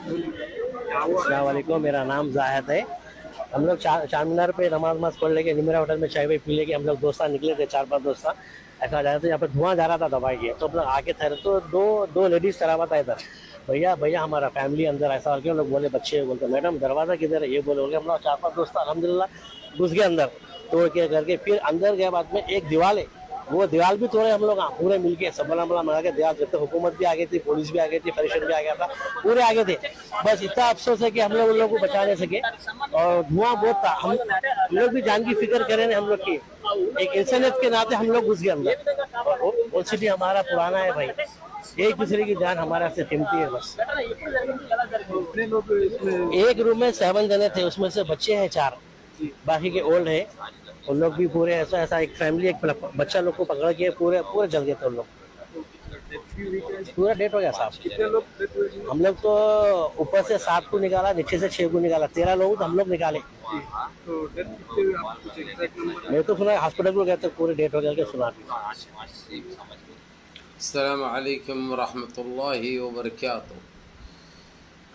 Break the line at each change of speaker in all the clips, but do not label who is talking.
अस्सलाम वालेकुम, मेरा नाम जाहिद है। हम लोग चार मीनार पे नमाज पढ़ लेके निमरा होटल में चाय वाय पी लेके हम लोग दोस्त निकले थे, 4-5 दोस्त ऐसा जा रहे थे। यहाँ पे धुआं जा रहा था दवाई के, तो हम लोग आगे ठहरे तो दो लेडीज शराबत आए इधर। भैया भैया हमारा फैमिली अंदर ऐसा क्यों? लोग बोले बच्चे, बोलते मैडम दरवाज़ा किधर है, ये बोले हम लोग 4-5 दोस्त अल्हम्दुलिल्लाह घुस गए अंदर, तोड़ के करके। फिर अंदर गए, बाद में एक दीवार है, वो दीवार भी तोड़े हम लोग पूरे मिलके, सब बला मना के दीवार। जब तक हुकूमत भी आ गई थी, पुलिस भी आ गई थी, फरिशन भी आ गया था, पूरे आगे थे। बस इतना अफसोस है कि हम लोग उन लोगों को बचा नहीं सके, और धुआं बहुत था। हम लोग भी जान की फिक्र करें हम लोग की, एक इंसानियत के नाते हम लोग घुस गए अंदर। और ओल्ड सिटी हमारा पुराना है भाई, एक दूसरे की जान हमारा से कीमती है बस। एक रूम में 7 जने थे, उसमें से बच्चे हैं 4, बाकी के ओल्ड है। उन लोग भी पूरे ऐसा एक फैमिली, एक बच्चा लोग को पकड़ के पूरे जल गए थे उन लोग, पूरा डेट हो गया साहब।
कितने लोग डेथ हुए जी?
हम लोग तो ऊपर से 7 को निकाला, नीचे से 6 को निकाला, 13 लोग तो हम लोग निकाले।
तो डेथ कितने हुए, आपको कुछ एग्जैक्ट नंबर?
मैं तो सुना हॉस्पिटल को गए तो पूरे डेट हो गया के सुना।
अस्सलामु अलैकुम वरहमतुल्लाहि वबरकातुहू।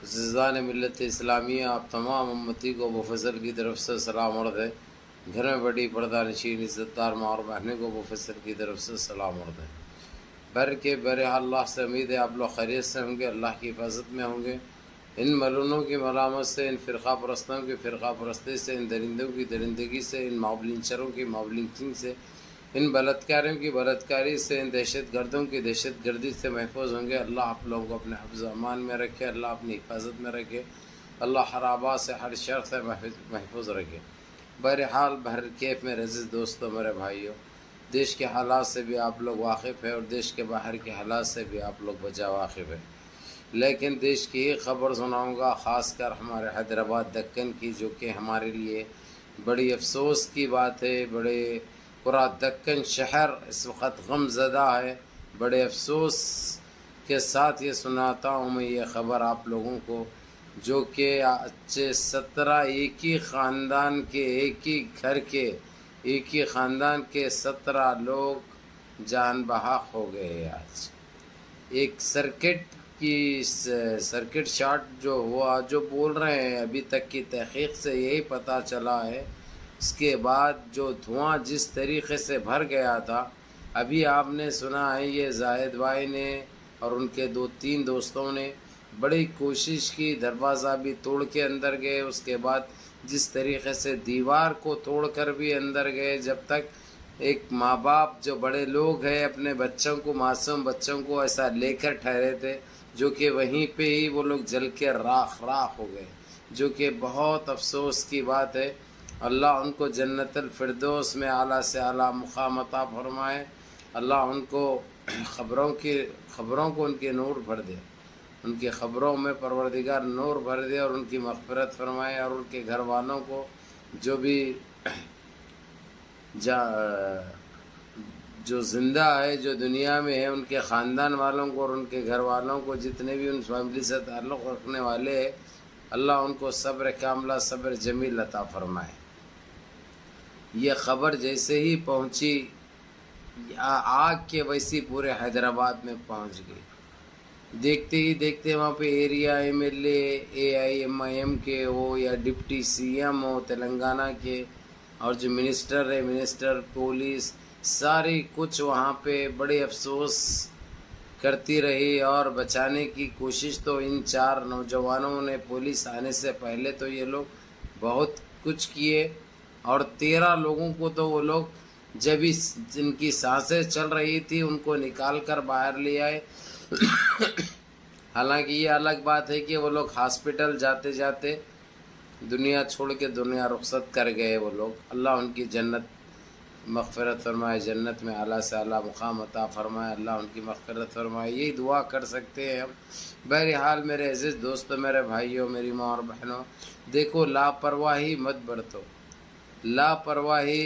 ज़िज़ान मिल्लत इस्लामिया, आप तमाम उम्मती को अबू फज़ल की तरफ से सलाम अर्ज़ है। घर में बड़ी पर्दा नशीन इज़्ज़तदार माँ और बहनों को अबू फज़ल की तरफ से सलाम अर्ज़ है। बहरहाल अल्लाह से उम्मीद है आप लोग खैरियत से होंगे, अल्लाह की हिफाजत में होंगे। इन मलूनों की मलामत से, इन फ़िरक़ा परस्तों की फ़िरक़ा परस्ती से, इन दरिंदों की दरिंदगी से, इन मावलिंचरों की मावलिंचिंग से, इन बलात्कारियों की बलात्कारी से, इन दहशत गर्दों की दहशत गर्दी से महफूज होंगे। अल्लाह आप लोगों को अपने हिफ्ज़ अमान में रखे, अल्लाह अपनी हिफाजत में रखे, अल्लाह हर आबा से, हर शर से महफूज रखे। बहरहाल बहरकैफ मेरे अज़ीज़ दोस्तों, मेरे भाइयों, देश के हालात से भी आप लोग वाकिफ़ है और देश के बाहर के हालात से भी आप लोग बचा वाकिफ़ है। लेकिन देश की एक ख़बर सुनाऊँगा, ख़ासकर हमारे हैदराबाद दक्कन की, जो कि हमारे लिए बड़ी अफसोस की बात है। बड़े पूरा दक्कन शहर इस वक्त गमज़दा है। बड़े अफसोस के साथ ये सुनाता हूँ मैं ये ख़बर आप लोगों को, जो कि अच्छे 17 एक ही ख़ानदान के, एक ही घर के, एक ही ख़ानदान के 17 लोग जान बहक हो गए। आज एक सर्किट शॉट जो हुआ, जो बोल रहे हैं अभी तक की तहक़ीक़ से यही पता चला है। इसके बाद जो धुआं जिस तरीक़े से भर गया था, अभी आपने सुना है ये जाहिद भाई ने और उनके 2-3 दोस्तों ने बड़ी कोशिश की, दरवाज़ा भी तोड़ के अंदर गए। उसके बाद जिस तरीक़े से दीवार को तोड़कर भी अंदर गए, जब तक एक माँ बाप जो बड़े लोग हैं अपने बच्चों को, मासूम बच्चों को ऐसा लेकर ठहरे थे, जो कि वहीं पे ही वो लोग जल के राख हो गए, जो कि बहुत अफसोस की बात है। अल्लाह उनको जन्नतुल फिरदौस में आला से आला मुक़ाम अता फरमाए। अल्लाह उनको ख़बरों को उनके नूर भर दे, उनकी ख़बरों में परवरदिगार नूर भर दे और उनकी मग़फ़िरत फरमाए। और उनके घर वालों को, जो भी जो ज़िंदा है, जो दुनिया में है, उनके ख़ानदान वालों को और उनके घर वालों को, जितने भी उन फैमिली से ताल्लुक़ रखने वाले हैं, अल्लाह उनको सब्र कामिला, सब्र जमील अता फरमाए। ये ख़बर जैसे ही पहुंची, आग के वैसी पूरे हैदराबाद में पहुंच गई। देखते ही देखते वहाँ पे एरिया MLA AIMIM के हो या डिप्टी CM हो तेलंगाना के, और जो मिनिस्टर है, मिनिस्टर, पुलिस, सारी कुछ वहाँ पे बड़े अफसोस करती रही और बचाने की कोशिश तो इन 4 नौजवानों ने, पुलिस आने से पहले तो ये लोग बहुत कुछ किए। और 13 लोगों को तो वो लोग जब ही जिनकी सांसें चल रही थी उनको निकाल कर बाहर ले आए। हालांकि ये अलग बात है कि वो लोग हॉस्पिटल जाते जाते दुनिया छोड़ के दुनिया रुखसत कर गए वो लोग। अल्लाह उनकी जन्नत मग़फ़िरत फरमाए, जन्नत में आला से आला मुक़ाम अता फरमाए, अल्लाह उनकी मग़फ़िरत फरमाए, यही दुआ कर सकते हैं हम। बहरहाल मेरे अज़ीज़ दोस्तों, मेरे भाइयों, मेरी माँ और बहनों, देखो लापरवाही मत बरतो। लापरवाही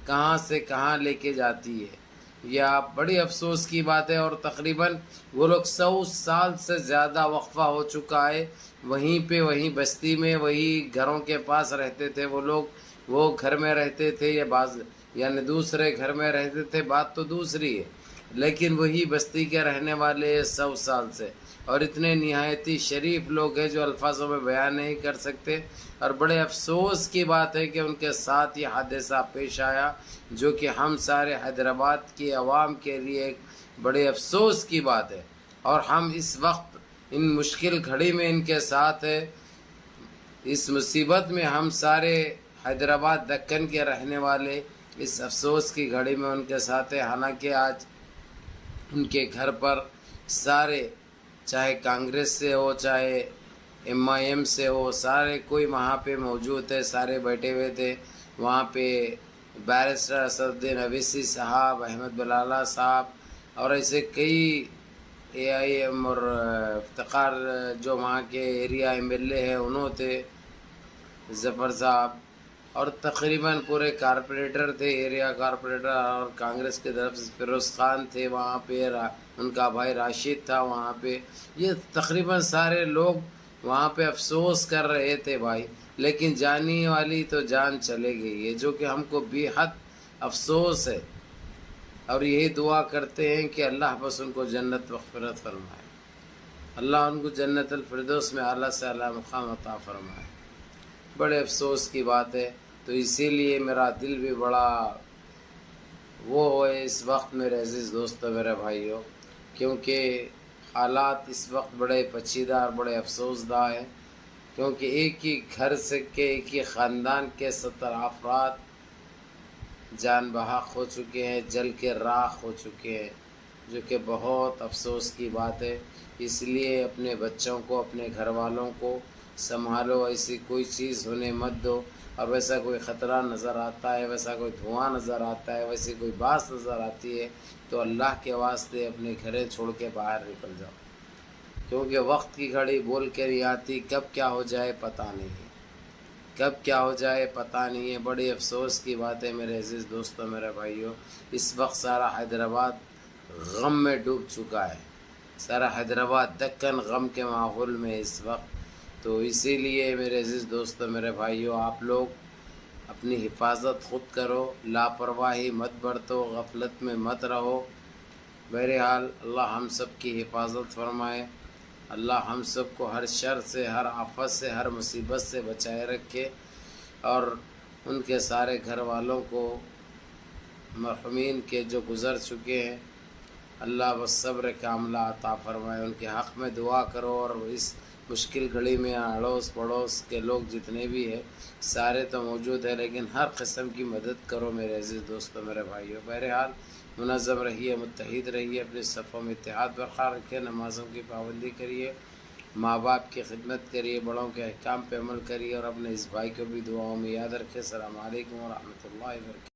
कहाँ से कहाँ लेके जाती है, यह बड़ी अफसोस की बात है। और तकरीबन वो लोग 100 साल से ज़्यादा वक्फ़ा हो चुका है, वहीं पे, वहीं बस्ती में, वही घरों के पास रहते थे वो लोग। वो घर में रहते थे या यानी दूसरे घर में रहते थे, बात तो दूसरी है, लेकिन वही बस्ती के रहने वाले 100 साल से। اور اتنے نہایتی شریف لوگ ہیں جو الفاظوں میں بیان نہیں کر سکتے، اور بڑے افسوس کی بات ہے کہ ان کے ساتھ یہ حادثہ پیش آیا، جو کہ ہم سارے حیدرآباد کی عوام کے لیے ایک بڑے افسوس کی بات ہے، اور ہم اس وقت ان مشکل گھڑی میں ان کے ساتھ ہیں۔ اس مصیبت میں ہم سارے حیدرآباد دکن کے رہنے والے اس افسوس کی گھڑی میں ان کے ساتھ ہیں، حالانکہ آج ان کے گھر پر سارے، چاہے کانگریس سے ہو چاہے MIM سے ہو، سارے کوئی وہاں پہ موجود تھے، سارے بیٹھے ہوئے تھے وہاں پہ۔ بیرسٹر اسدالدین اویسی صاحب، احمد بلالہ صاحب، اور ایسے کئی AIM اور افتخار جو وہاں کے ایریا MLA ہیں انہوں تھے، ظفر صاحب، اور تقریباً پورے کارپوریٹر تھے، ایریا کارپوریٹر، اور کانگریس کی طرف سے فیروز خان تھے وہاں پہ، ان کا بھائی راشد تھا وہاں پہ۔ یہ تقریباً سارے لوگ وہاں پہ افسوس کر رہے تھے بھائی، لیکن جانی والی تو جان چلے گئی ہے، جو کہ ہم کو بے حد افسوس ہے، اور یہی دعا کرتے ہیں کہ اللہ بس ان کو جنت مغفرت فرمائے، اللہ ان کو جنت الفردوس میں اعلیٰ سے اعلیٰ مقام عطا فرمائے۔ بڑے افسوس کی بات ہے، تو اسی لیے میرا دل بھی بڑا وہ ہے اس وقت میرے عزیز دوستو، میرے بھائیوں، کیونکہ حالات اس وقت بڑے پیچیدہ اور بڑے افسوس دہ ہیں، کیونکہ ایک ہی گھر سے کے ایک ہی خاندان کے 70 افراد جان بحق ہو چکے ہیں، جل کے راکھ ہو چکے ہیں، جو کہ بہت افسوس کی بات ہے۔ اس لیے اپنے بچوں کو، اپنے گھر والوں کو سنبھالو، ایسی کوئی چیز ہونے مت دو، اور ویسا کوئی خطرہ نظر آتا ہے، ویسا کوئی دھواں نظر آتا ہے، ویسی کوئی بات نظر آتی ہے، تو اللہ کے واسطے اپنے گھریں چھوڑ کے باہر نکل جاؤ، کیونکہ وقت کی گھڑی بول کے نہیں آتی، کب کیا ہو جائے پتہ نہیں ہے، کب کیا ہو جائے پتہ نہیں ہے۔ بڑی افسوس کی بات ہے میرے عزیز دوستوں، میرے بھائیوں، اس وقت سارا حیدرآباد غم میں ڈوب چکا ہے، سارا حیدرآباد دکن غم کے ماحول میں اس وقت۔ تو اسی لیے میرے عزیز دوستوں، میرے بھائیوں، آپ لوگ اپنی حفاظت خود کرو، لاپرواہی مت برتو، غفلت میں مت رہو۔ بہرحال اللہ ہم سب کی حفاظت فرمائے، اللہ ہم سب کو ہر شر سے، ہر آفت سے، ہر مصیبت سے بچائے رکھے، اور ان کے سارے گھر والوں کو، مرحومین کے جو گزر چکے ہیں، اللہ بس صبر کاملہ عطا فرمائے۔ ان کے حق میں دعا کرو، اور اس مشکل گھڑی میں اڑوس پڑوس کے لوگ جتنے بھی ہیں سارے تو موجود ہیں، لیکن ہر قسم کی مدد کرو میرے عزیز دوستوں، میرے بھائیوں۔ بہرحال منظم رہیے، متحد رہیے، اپنے صفوں میں اتحاد برقرار رکھیے، نمازوں کی پابندی کریے، ماں باپ کی خدمت کریے، بڑوں کے احکام پہ عمل کریے، اور اپنے اس بھائی کو بھی دعاؤں میں یاد رکھیں۔ السلام علیکم ورحمۃ اللہ وبرکاتہ۔